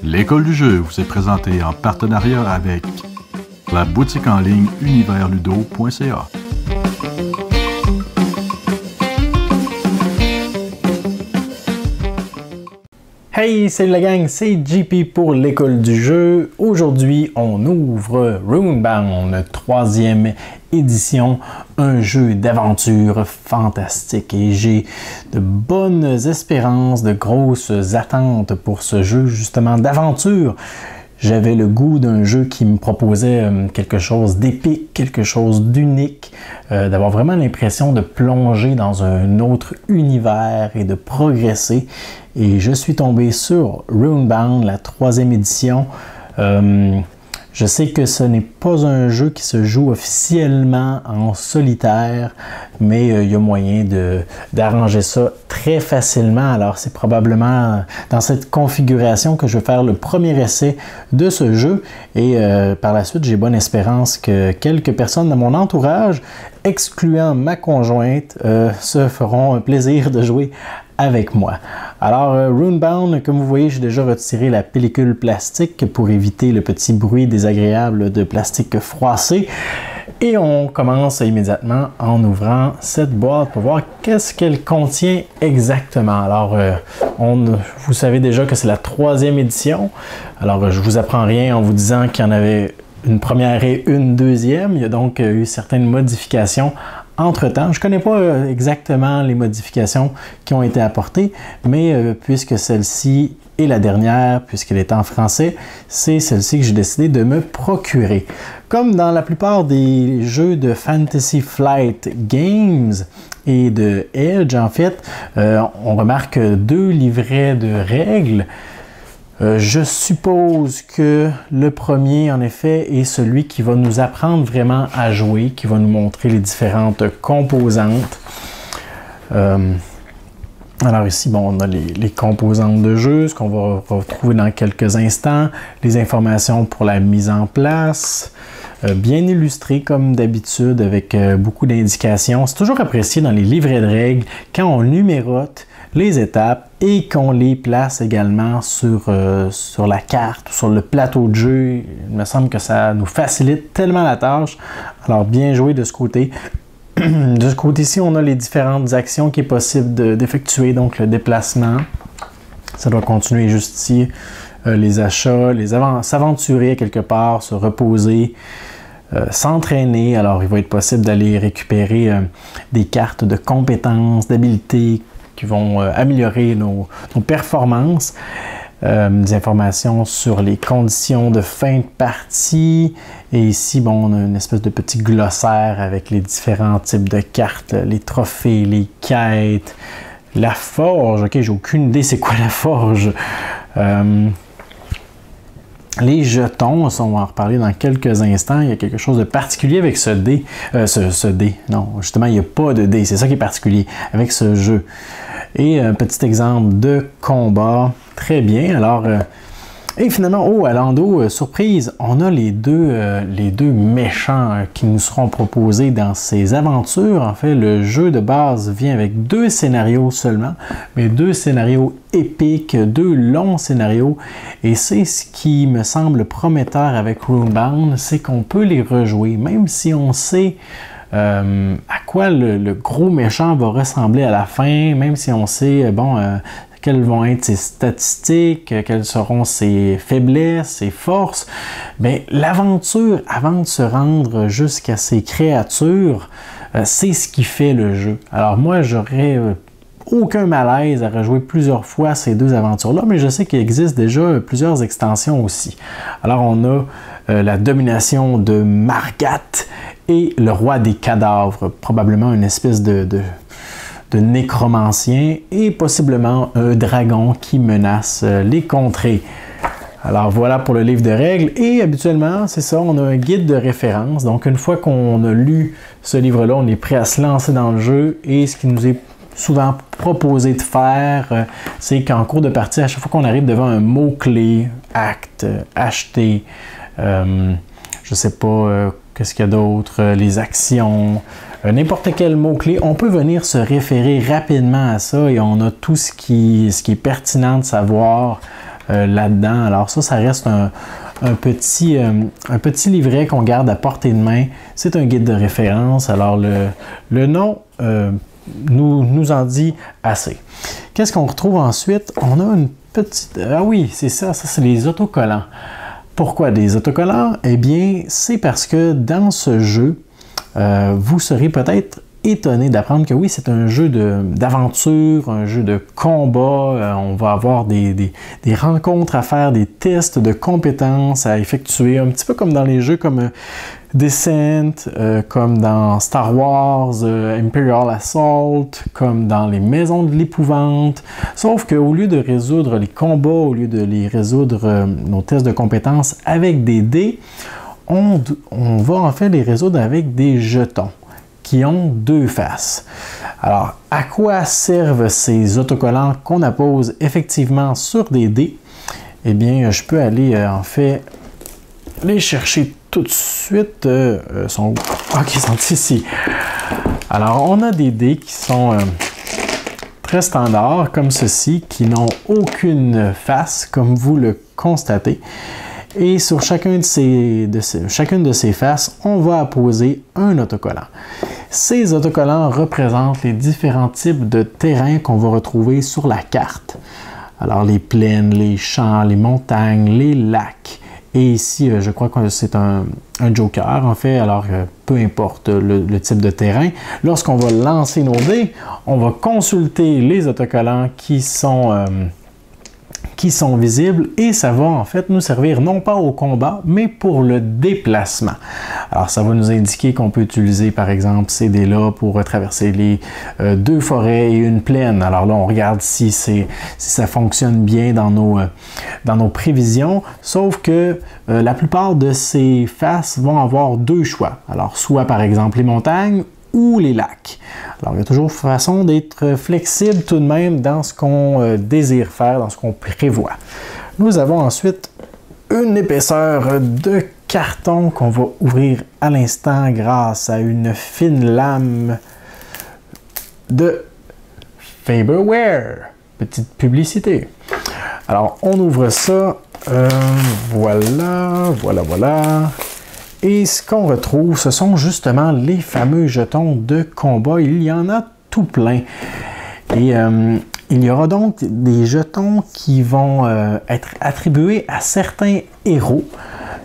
L'école du jeu vous est présentée en partenariat avec la boutique en ligne universludo.ca. Hey, salut la gang, c'est JP pour l'école du jeu. Aujourd'hui, on ouvre Runebound, 3e édition, un jeu d'aventure fantastique. Et j'ai de bonnes espérances, de grosses attentes pour ce jeu justement d'aventure. J'avais le goût d'un jeu qui me proposait quelque chose d'épique, quelque chose d'unique, d'avoir vraiment l'impression de plonger dans un autre univers et de progresser. Et je suis tombé sur Runebound, la 3e édition. Je sais que ce n'est pas un jeu qui se joue officiellement en solitaire, mais il y a moyen d'arranger ça très facilement. Alors c'est probablement dans cette configuration que je vais faire le premier essai de ce jeu. Et par la suite, j'ai bonne espérance que quelques personnes de mon entourage, excluant ma conjointe, se feront un plaisir de jouer avec moi. Alors, Runebound, comme vous voyez, j'ai déjà retiré la pellicule plastique pour éviter le petit bruit désagréable de plastique froissé. Et on commence immédiatement en ouvrant cette boîte pour voir qu'est-ce qu'elle contient exactement. Alors, vous savez déjà que c'est la 3e édition. Alors, je vous apprends rien en vous disant qu'il y en avait une première et une deuxième. Il y a donc eu certaines modifications entre-temps. Je ne connais pas exactement les modifications qui ont été apportées, mais puisque celle-ci est la dernière, puisqu'elle est en français, c'est celle-ci que j'ai décidé de me procurer. Comme dans la plupart des jeux de Fantasy Flight Games et de Edge, en fait, on remarque 2 livrets de règles. Je suppose que le premier, en effet, est celui qui va nous apprendre vraiment à jouer, qui va nous montrer les différentes composantes. Alors ici, bon, on a les composantes de jeu, ce qu'on va retrouver dans quelques instants, les informations pour la mise en place, bien illustré comme d'habitude avec beaucoup d'indications. C'est toujours apprécié dans les livrets de règles quand on numérote les étapes et qu'on les place également sur la carte ou sur le plateau de jeu. Il me semble que ça nous facilite tellement la tâche. Alors bien joué de ce côté. De ce côté-ci, on a les différentes actions qui est possible d'effectuer, donc le déplacement. Ça doit continuer juste ici. Les achats, s'aventurer quelque part, se reposer, s'entraîner. Alors il va être possible d'aller récupérer des cartes de compétences, d'habiletés, qui vont améliorer nos performances, des informations sur les conditions de fin de partie. Et ici, bon, on a une espèce de petit glossaire avec les différents types de cartes, les trophées, les quêtes, la forge. Ok, j'ai aucune idée c'est quoi la forge. Les jetons, on va en reparler dans quelques instants. Il y a quelque chose de particulier avec ce dé. Ce dé, non, justement, il n'y a pas de dé. C'est ça qui est particulier avec ce jeu. Et un petit exemple de combat. Très bien. Alors, et finalement, oh, à l'endos, surprise, on a les deux méchants qui nous seront proposés dans ces aventures. En fait, le jeu de base vient avec 2 scénarios seulement, mais 2 scénarios épiques, 2 longs scénarios. Et c'est ce qui me semble prometteur avec Runebound, c'est qu'on peut les rejouer, même si on sait à quoi le gros méchant va ressembler à la fin, même si on sait, bon, quelles vont être ses statistiques, quelles seront ses faiblesses, ses forces. Bien, l'aventure, avant de se rendre jusqu'à ces créatures, c'est ce qui fait le jeu. Alors moi, j'aurais aucun malaise à rejouer plusieurs fois ces 2 aventures-là, mais je sais qu'il existe déjà plusieurs extensions aussi. Alors on a la domination de Margat et le roi des cadavres, probablement une espèce de nécromancien et possiblement un dragon qui menace les contrées. Alors voilà pour le livre de règles et habituellement, c'est ça, on a un guide de référence. Donc une fois qu'on a lu ce livre-là, on est prêt à se lancer dans le jeu et ce qui nous est souvent proposé de faire, c'est qu'en cours de partie, à chaque fois qu'on arrive devant un mot-clé, acte, acheter, je sais pas, qu'est-ce qu'il y a d'autre, les actions, n'importe quel mot-clé, on peut venir se référer rapidement à ça et on a tout ce qui est pertinent de savoir là-dedans. Alors ça reste un petit livret qu'on garde à portée de main. C'est un guide de référence. Alors le nom nous en dit assez. Qu'est-ce qu'on retrouve ensuite? On a une petite... Ah oui, c'est ça c'est les autocollants. Pourquoi des autocollants? Eh bien, c'est parce que dans ce jeu, vous serez peut-être étonné d'apprendre que oui, c'est un jeu d'aventure, un jeu de combat. On va avoir des rencontres à faire, des tests de compétences à effectuer, un petit peu comme dans les jeux comme Descent, comme dans Star Wars, Imperial Assault, comme dans les Maisons de l'Épouvante. Sauf qu'au lieu de résoudre les combats, au lieu de les résoudre nos tests de compétences avec des dés, on va en fait les résoudre avec des jetons qui ont deux faces. Alors, à quoi servent ces autocollants qu'on appose effectivement sur des dés? Eh bien, je peux aller en fait les chercher tout de suite. Ils sont ici. Alors, on a des dés qui sont très standards, comme ceci, qui n'ont aucune face, comme vous le constatez. Et sur chacune de ces faces, on va apposer un autocollant. Ces autocollants représentent les différents types de terrains qu'on va retrouver sur la carte. Alors les plaines, les champs, les montagnes, les lacs. Et ici, je crois que c'est un joker, en fait, alors peu importe le type de terrain. Lorsqu'on va lancer nos dés, on va consulter les autocollants qui sont visibles et ça va en fait nous servir non pas au combat, mais pour le déplacement. Alors ça va nous indiquer qu'on peut utiliser par exemple ces dés-là pour traverser les deux forêts et une plaine. Alors là, on regarde si ça fonctionne bien dans nos prévisions, sauf que la plupart de ces faces vont avoir deux choix. Alors soit par exemple les montagnes ou les lacs. Alors, il y a toujours façon d'être flexible tout de même dans ce qu'on désire faire, dans ce qu'on prévoit. Nous avons ensuite une épaisseur de carton qu'on va ouvrir à l'instant grâce à une fine lame de Faberware. Petite publicité. Alors, on ouvre ça. Voilà. Et ce qu'on retrouve, ce sont justement les fameux jetons de combat. Il y en a tout plein. Et il y aura donc des jetons qui vont être attribués à certains héros.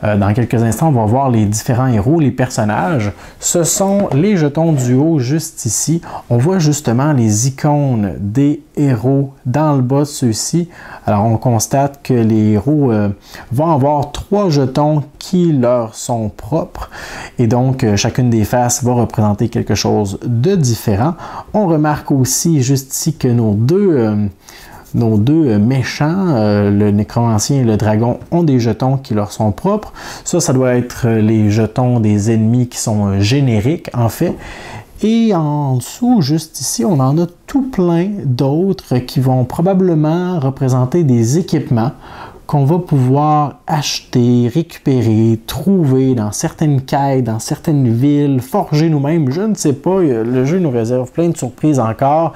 Dans quelques instants, on va voir les différents héros, les personnages. Ce sont les jetons du haut, juste ici. On voit justement les icônes des héros dans le bas de ceux-ci. Alors, on constate que les héros vont avoir 3 jetons qui leur sont propres. Et donc, chacune des faces va représenter quelque chose de différent. On remarque aussi juste ici que nos deux méchants, le nécromancien et le dragon, ont des jetons qui leur sont propres. Ça doit être les jetons des ennemis qui sont génériques, en fait. Et en dessous, juste ici, on en a tout plein d'autres qui vont probablement représenter des équipements qu'on va pouvoir acheter, récupérer, trouver dans certaines quêtes, dans certaines villes, forger nous-mêmes, je ne sais pas, le jeu nous réserve plein de surprises encore,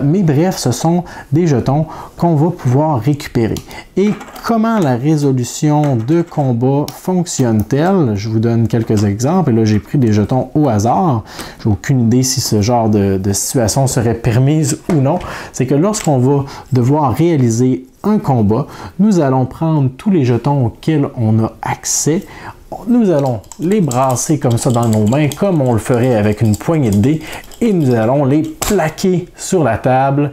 mais bref, ce sont des jetons qu'on va pouvoir récupérer. Et comment la résolution de combat fonctionne-t-elle? Je vous donne quelques exemples, et là j'ai pris des jetons au hasard, j'ai aucune idée si ce genre de situation serait permise ou non. C'est que lorsqu'on va devoir réaliser un combat, nous allons prendre tous les jetons auxquels on a accès, nous allons les brasser comme ça dans nos mains, comme on le ferait avec une poignée de dés, et nous allons les plaquer sur la table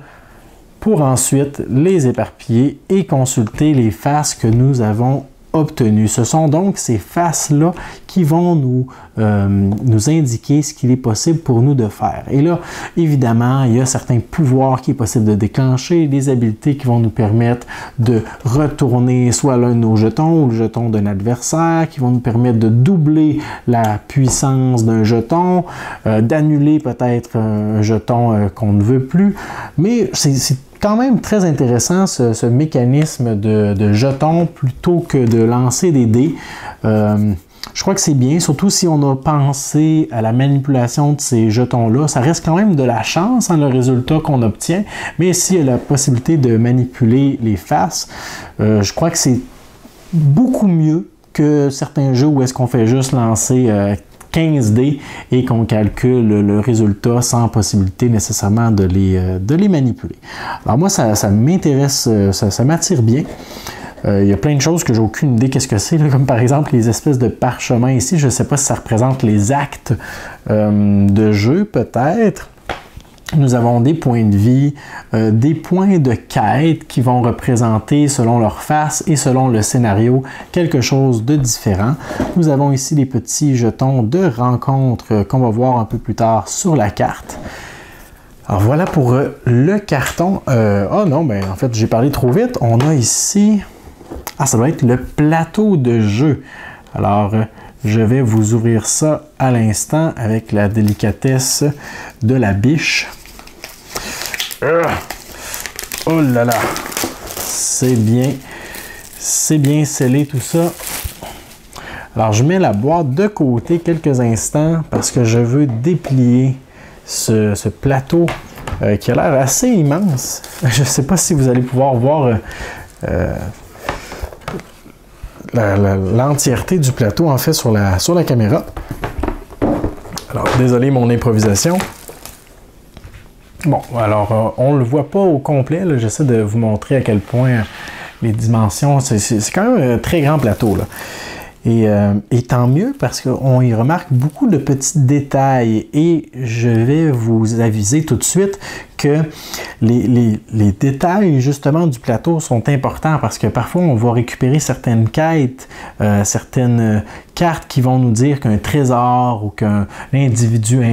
pour ensuite les éparpiller et consulter les faces que nous avons obtenues. Ce sont donc ces faces-là qui vont nous indiquer ce qu'il est possible pour nous de faire. Et là, évidemment, il y a certains pouvoirs qui est possible de déclencher, des habiletés qui vont nous permettre de retourner soit l'un de nos jetons ou le jeton d'un adversaire, qui vont nous permettre de doubler la puissance d'un jeton, d'annuler peut-être un jeton qu'on ne veut plus. Mais c'est quand même très intéressant ce mécanisme de jetons plutôt que de lancer des dés. Je crois que c'est bien, surtout si on a pensé à la manipulation de ces jetons-là. Ça reste quand même de la chance, hein, le résultat qu'on obtient, mais s'il y a la possibilité de manipuler les faces, je crois que c'est beaucoup mieux que certains jeux où est-ce qu'on fait juste lancer 15 dés et qu'on calcule le résultat sans possibilité nécessairement de les manipuler. Alors moi, ça m'intéresse, ça m'attire bien. Il y a plein de choses que j'ai aucune idée qu'est-ce que c'est, comme par exemple les espèces de parchemins ici. Je ne sais pas si ça représente les actes de jeu, peut-être. Nous avons des points de vie, des points de quête qui vont représenter, selon leur face et selon le scénario, quelque chose de différent. Nous avons ici des petits jetons de rencontre qu'on va voir un peu plus tard sur la carte. Alors voilà pour le carton. Oh non, mais en fait, j'ai parlé trop vite. On a ici... Ah, ça doit être le plateau de jeu. Alors, je vais vous ouvrir ça à l'instant avec la délicatesse de la biche. Oh là là! C'est bien scellé tout ça. Alors, je mets la boîte de côté quelques instants parce que je veux déplier ce plateau qui a l'air assez immense. Je ne sais pas si vous allez pouvoir voir l'entièreté du plateau en fait sur la caméra. Alors, désolé mon improvisation. Bon, alors on ne le voit pas au complet. J'essaie de vous montrer à quel point les dimensions, c'est quand même un très grand plateau, là. Et tant mieux parce qu'on y remarque beaucoup de petits détails et je vais vous aviser tout de suite que les détails justement du plateau sont importants parce que parfois on va récupérer certaines quêtes, certaines cartes qui vont nous dire qu'un trésor ou qu'un individu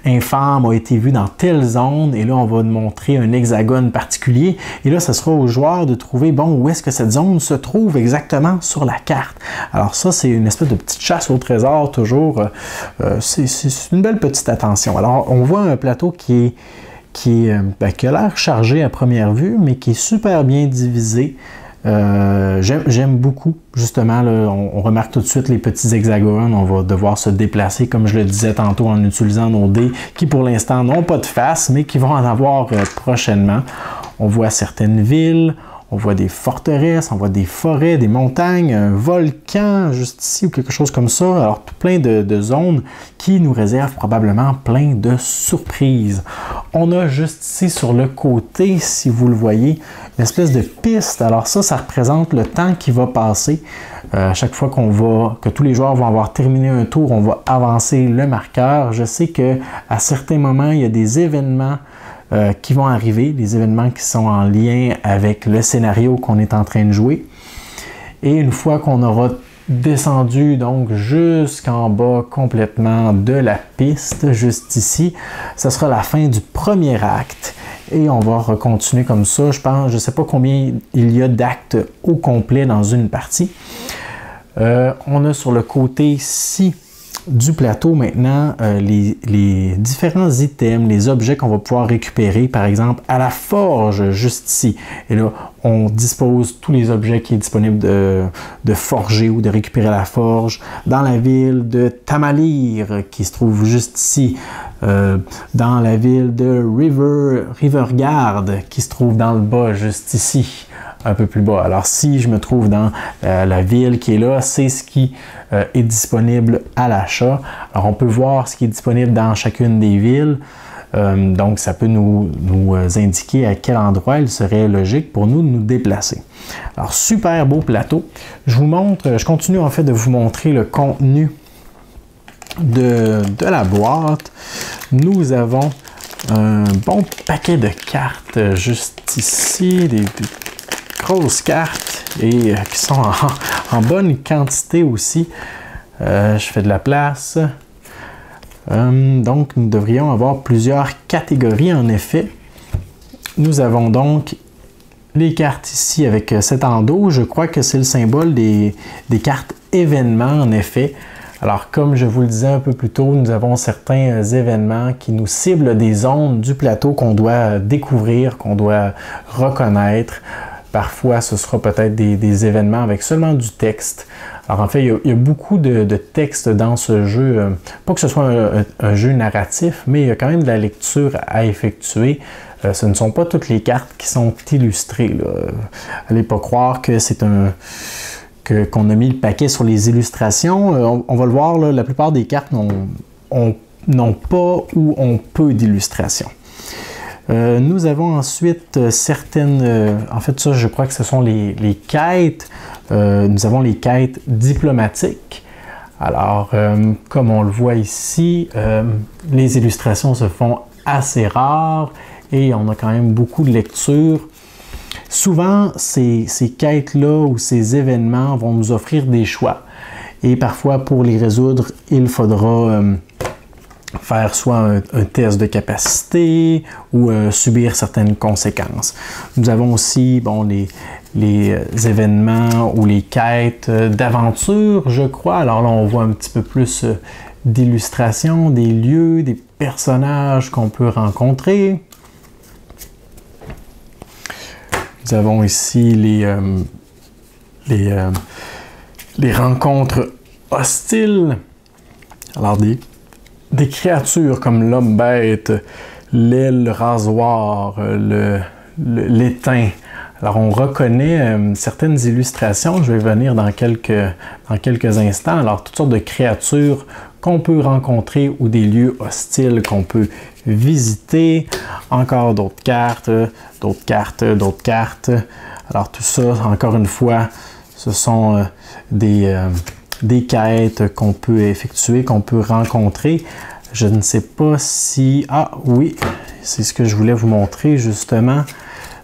infâme a été vu dans telle zone et là on va nous montrer un hexagone particulier et là ce sera au joueur de trouver bon où est-ce que cette zone se trouve exactement sur la carte. Alors ça c'est une espèce de petite chasse au trésor toujours, c'est une belle petite attention. Alors on voit un plateau qui a l'air chargé à première vue, mais qui est super bien divisé. J'aime beaucoup, justement, là, on remarque tout de suite les petits hexagones, on va devoir se déplacer, comme je le disais tantôt, en utilisant nos dés, qui pour l'instant n'ont pas de face, mais qui vont en avoir prochainement. On voit certaines villes, on voit des forteresses, on voit des forêts, des montagnes, un volcan juste ici ou quelque chose comme ça. Alors, plein de zones qui nous réservent probablement plein de surprises. On a juste ici sur le côté, si vous le voyez, une espèce de piste. Alors ça représente le temps qui va passer. À chaque fois que tous les joueurs vont avoir terminé un tour, on va avancer le marqueur. Je sais qu'à certains moments, il y a des événements qui vont arriver, des événements qui sont en lien avec le scénario qu'on est en train de jouer. Et une fois qu'on aura descendu donc jusqu'en bas complètement de la piste, juste ici, ce sera la fin du premier acte. Et on va recontinuer comme ça. Je ne sais pas combien il y a d'actes au complet dans une partie. On a sur le côté ici du plateau maintenant les différents items, les objets qu'on va pouvoir récupérer, par exemple à la forge juste ici. Et là, on dispose tous les objets qui est disponible de forger ou de récupérer à la forge. Dans la ville de Tamalir qui se trouve juste ici. Dans la ville de Riverguard qui se trouve dans le bas juste ici. Un peu plus bas. Alors, si je me trouve dans la ville qui est là, c'est ce qui est disponible à l'achat. Alors, on peut voir ce qui est disponible dans chacune des villes. Donc, ça peut nous indiquer à quel endroit il serait logique pour nous de nous déplacer. Alors, super beau plateau. Je continue en fait de vous montrer le contenu de la boîte. Nous avons un bon paquet de cartes juste ici, des grosses cartes et qui sont en bonne quantité aussi. Je fais de la place. Donc, nous devrions avoir plusieurs catégories en effet. Nous avons donc les cartes ici avec cet endos. Je crois que c'est le symbole des cartes événements en effet. Alors, comme je vous le disais un peu plus tôt, nous avons certains événements qui nous ciblent des zones du plateau qu'on doit découvrir, qu'on doit reconnaître. Parfois, ce sera peut-être des événements avec seulement du texte. Alors en fait, il y a beaucoup de texte dans ce jeu. Pas que ce soit un jeu narratif, mais il y a quand même de la lecture à effectuer. Ce ne sont pas toutes les cartes qui sont illustrées. Allez pas croire que c'est qu'on a mis le paquet sur les illustrations. On va le voir, là, la plupart des cartes n'ont pas ou ont peu d'illustrations. Nous avons ensuite certaines... en fait, ça, je crois que ce sont les quêtes. Nous avons les quêtes diplomatiques. Alors, comme on le voit ici, les illustrations se font assez rares et on a quand même beaucoup de lectures. Souvent, ces quêtes-là ou ces événements vont nous offrir des choix. Et parfois, pour les résoudre, il faudra faire soit un test de capacité ou subir certaines conséquences. Nous avons aussi les événements ou les quêtes d'aventure, je crois. Alors là, on voit un petit peu plus d'illustrations, des lieux, des personnages qu'on peut rencontrer. Nous avons ici les rencontres hostiles. Alors des créatures comme l'homme-bête, l'aile, le rasoir, l'étain. Alors on reconnaît certaines illustrations, je vais venir dans quelques instants. Alors toutes sortes de créatures qu'on peut rencontrer ou des lieux hostiles qu'on peut visiter. Encore d'autres cartes, d'autres cartes, d'autres cartes. Alors tout ça, encore une fois, ce sont des quêtes qu'on peut effectuer, qu'on peut rencontrer. Je ne sais pas si... Ah oui, c'est ce que je voulais vous montrer justement.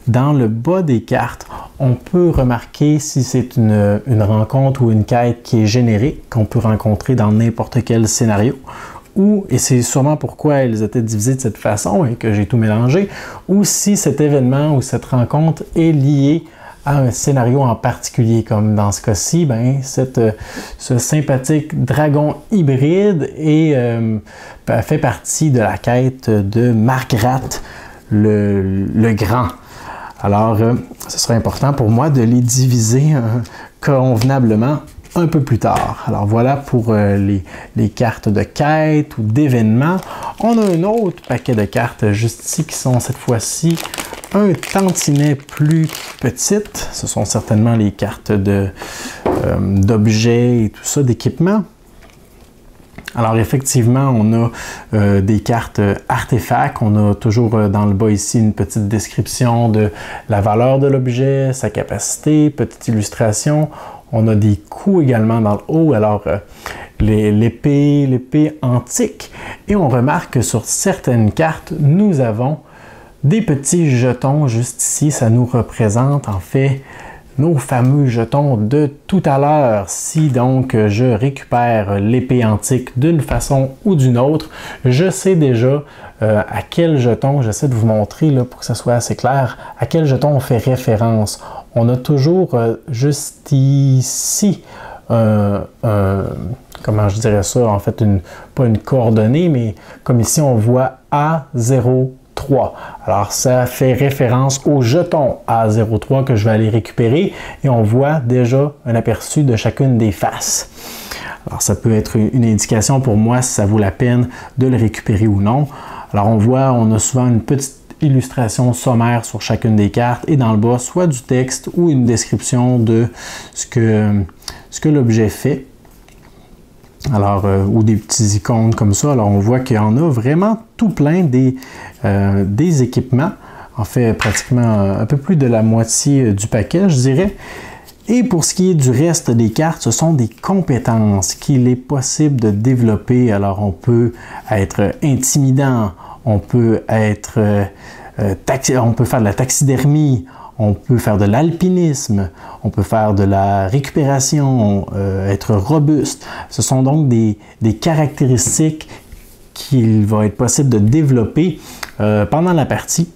Dans le bas des cartes, on peut remarquer si c'est une rencontre ou une quête qui est générique, qu'on peut rencontrer dans n'importe quel scénario, ou, et c'est sûrement pourquoi elles étaient divisées de cette façon et que j'ai tout mélangé, ou si cet événement ou cette rencontre est lié à un scénario en particulier, comme dans ce cas-ci, ce sympathique dragon hybride fait partie de la quête de Margrat le Grand. Alors, ce sera important pour moi de les diviser convenablement un peu plus tard. Alors voilà pour les cartes de quête ou d'événements. On a un autre paquet de cartes juste ici qui sont cette fois-ci un tantinet plus petites. Ce sont certainement les cartes d'objets et tout ça, d'équipement. Alors effectivement, on a des cartes artefacts. On a toujours dans le bas ici une petite description de la valeur de l'objet, sa capacité, petite illustration. On a des coups également dans le haut. Alors l'épée antique. Et on remarque que sur certaines cartes, nous avons des petits jetons juste ici. Ça nous représente en fait nos fameux jetons de tout à l'heure. Si donc je récupère l'épée antique d'une façon ou d'une autre, je sais déjà à quel jeton, j'essaie de vous montrer là, pour que ça soit assez clair, à quel jeton on fait référence. On a toujours juste ici comment je dirais ça, en fait pas une coordonnée, mais comme ici on voit A03. Alors, ça fait référence au jeton A03 que je vais aller récupérer et on voit déjà un aperçu de chacune des faces. Alors, ça peut être une indication pour moi si ça vaut la peine de le récupérer ou non. Alors, on a souvent une petite illustration sommaire sur chacune des cartes et dans le bas, soit du texte ou une description de ce que l'objet fait. Alors, ou des petits icônes comme ça. Alors, on voit qu'il y en a vraiment tout plein des équipements. En fait, pratiquement un peu plus de la moitié du paquet, je dirais. Et pour ce qui est du reste des cartes, ce sont des compétences qu'il est possible de développer. Alors, on peut être intimidant, on peut être on peut faire de la taxidermie, on peut faire de l'alpinisme, on peut faire de la récupération, être robuste. Ce sont donc des caractéristiques qu'il va être possible de développer pendant la partie.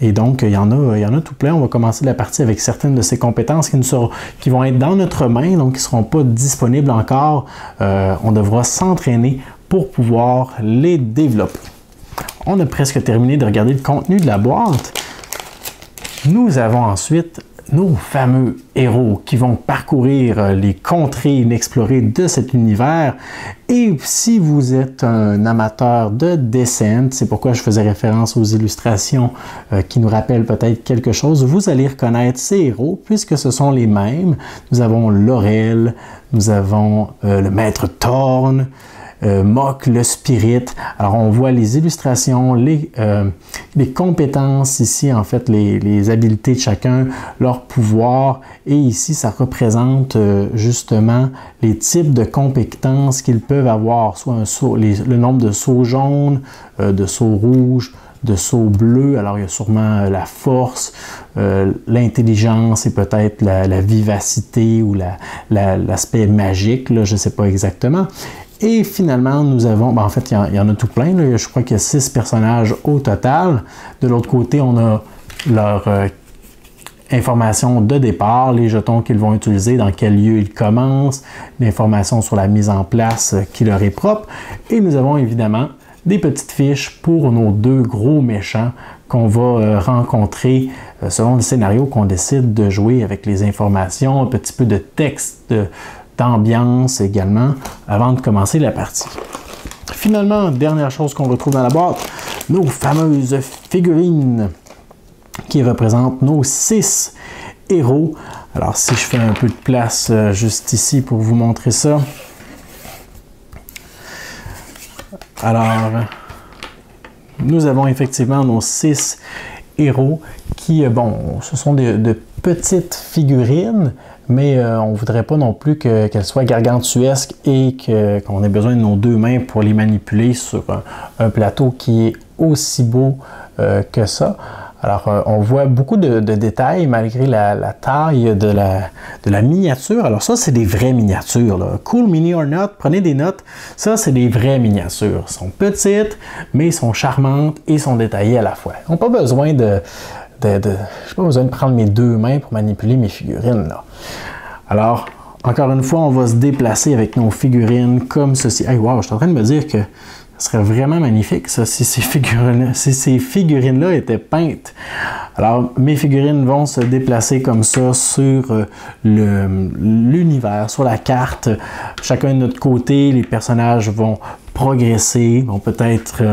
Et donc, il y en a tout plein. On va commencer la partie avec certaines de ces compétences qui vont être dans notre main, donc qui ne seront pas disponibles encore. On devra s'entraîner pour pouvoir les développer. On a presque terminé de regarder le contenu de la boîte. Nous avons ensuite nos fameux héros qui vont parcourir les contrées inexplorées de cet univers. Et si vous êtes un amateur de Descent, c'est pourquoi je faisais référence aux illustrations qui nous rappellent peut-être quelque chose, vous allez reconnaître ces héros puisque ce sont les mêmes. Nous avons Laurel, nous avons le maître Thorn, Mok, le Spirit. Alors, on voit les illustrations, les compétences ici, en fait, les habiletés de chacun, leur pouvoir. Et ici, ça représente justement les types de compétences qu'ils peuvent avoir, soit le nombre de sauts jaunes, de sauts rouges, de sauts bleus. Alors, il y a sûrement la force, l'intelligence et peut-être la vivacité ou l'aspect magique, là, je ne sais pas exactement. Et finalement, nous avons, en fait, il y en a tout plein, là. Je crois qu'il y a 6 personnages au total. De l'autre côté, on a leur information de départ, les jetons qu'ils vont utiliser, dans quel lieu ils commencent, l'information sur la mise en place qui leur est propre. Et nous avons évidemment des petites fiches pour nos 2 gros méchants qu'on va rencontrer selon le scénario qu'on décide de jouer, avec les informations, un petit peu de texte, d'ambiance également, avant de commencer la partie. Finalement, dernière chose qu'on retrouve dans la boîte, nos fameuses figurines qui représentent nos 6 héros. Alors, si je fais un peu de place juste ici pour vous montrer ça. Alors, nous avons effectivement nos 6 héros qui, bon, ce sont de petites figurines, mais on ne voudrait pas non plus qu'elles soient gargantuesques et qu'on ait besoin de nos 2 mains pour les manipuler sur un plateau qui est aussi beau que ça. Alors, on voit beaucoup de détails malgré la taille de la miniature. Alors ça, c'est des vraies miniatures, là. Cool Mini or Not, prenez des notes. Ça, c'est des vraies miniatures. Elles sont petites, mais sont charmantes et sont détaillées à la fois. On n'a pas besoin je n'ai pas besoin de prendre mes 2 mains pour manipuler mes figurines, là. Alors, encore une fois, on va se déplacer avec nos figurines comme ceci. Hey, wow, je suis en train de me dire que ce serait vraiment magnifique, ça, si ces figurines-là étaient peintes. Alors, mes figurines vont se déplacer comme ça sur l'univers, sur la carte. Chacun de notre côté, les personnages vont progresser, vont peut-être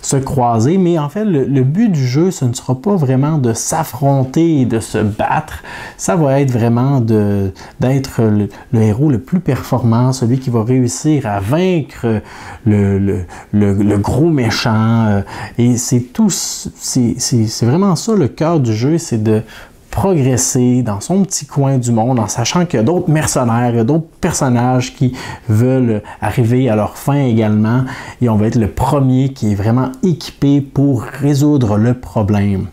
se croiser, mais en fait, le but du jeu, ce ne sera pas vraiment de s'affronter et de se battre. Ça va être vraiment d'être le héros le plus performant, celui qui va réussir à vaincre le gros méchant. Et c'est vraiment ça le cœur du jeu, c'est de progresser dans son petit coin du monde en sachant qu'il y a d'autres mercenaires, il y a d'autres personnages qui veulent arriver à leur fin également et on va être le premier qui est vraiment équipé pour résoudre le problème.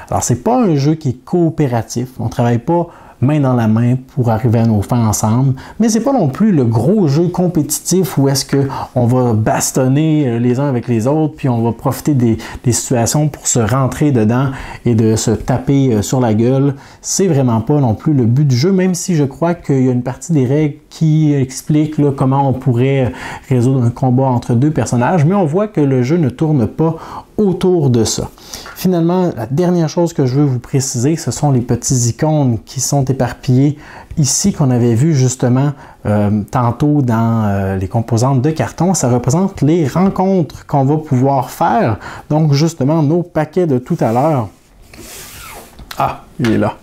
Alors c'est pas un jeu qui est coopératif, on travaille pas main dans la main pour arriver à nos fins ensemble, mais c'est pas non plus le gros jeu compétitif où est-ce qu'on va bastonner les uns avec les autres, puis on va profiter des situations pour se rentrer dedans et de se taper sur la gueule. C'est vraiment pas non plus le but du jeu, même si je crois qu'il y a une partie des règles qui explique là, comment on pourrait résoudre un combat entre 2 personnages, mais on voit que le jeu ne tourne pas autour de ça. Finalement, la dernière chose que je veux vous préciser, ce sont les petits icônes qui sont éparpillés ici, qu'on avait vu justement tantôt dans les composantes de carton. Ça représente les rencontres qu'on va pouvoir faire. Donc justement, nos paquets de tout à l'heure. Ah, il est là.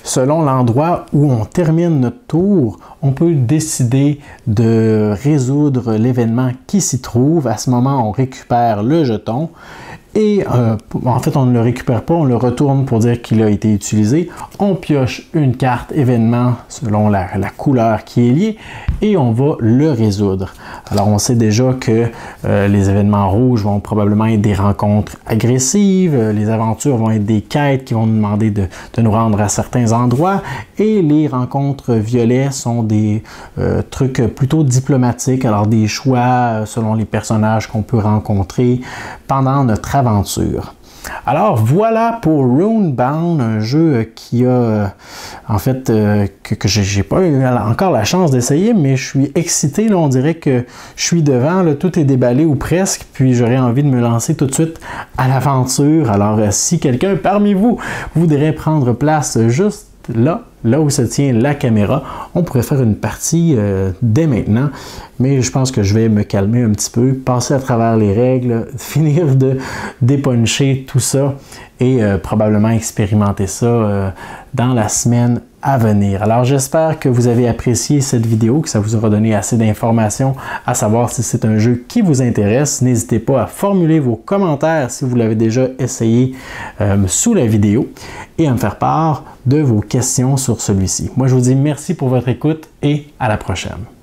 Selon l'endroit où on termine notre tour, on peut décider de résoudre l'événement qui s'y trouve. À ce moment, on récupère le jeton. Et en fait, on ne le récupère pas, on le retourne pour dire qu'il a été utilisé. On pioche une carte événement selon la couleur qui est liée et on va le résoudre. Alors, on sait déjà que les événements rouges vont probablement être des rencontres agressives, les aventures vont être des quêtes qui vont nous demander de nous rendre à certains endroits et les rencontres violets sont des trucs plutôt diplomatiques, alors des choix selon les personnages qu'on peut rencontrer pendant notre aventure. Alors voilà pour Runebound, un jeu qui a en fait que j'ai pas eu encore la chance d'essayer, mais je suis excité, là, on dirait que je suis devant, là, tout est déballé ou presque, puis j'aurais envie de me lancer tout de suite à l'aventure. Alors si quelqu'un parmi vous voudrait prendre place juste là où se tient la caméra. On pourrait faire une partie dès maintenant, mais je pense que je vais me calmer un petit peu, passer à travers les règles, finir de dépuncher tout ça et probablement expérimenter ça dans la semaine à venir. Alors j'espère que vous avez apprécié cette vidéo, que ça vous aura donné assez d'informations à savoir si c'est un jeu qui vous intéresse. N'hésitez pas à formuler vos commentaires si vous l'avez déjà essayé sous la vidéo et à me faire part de vos questions sur celui-ci. Moi je vous dis merci pour votre écoute et à la prochaine.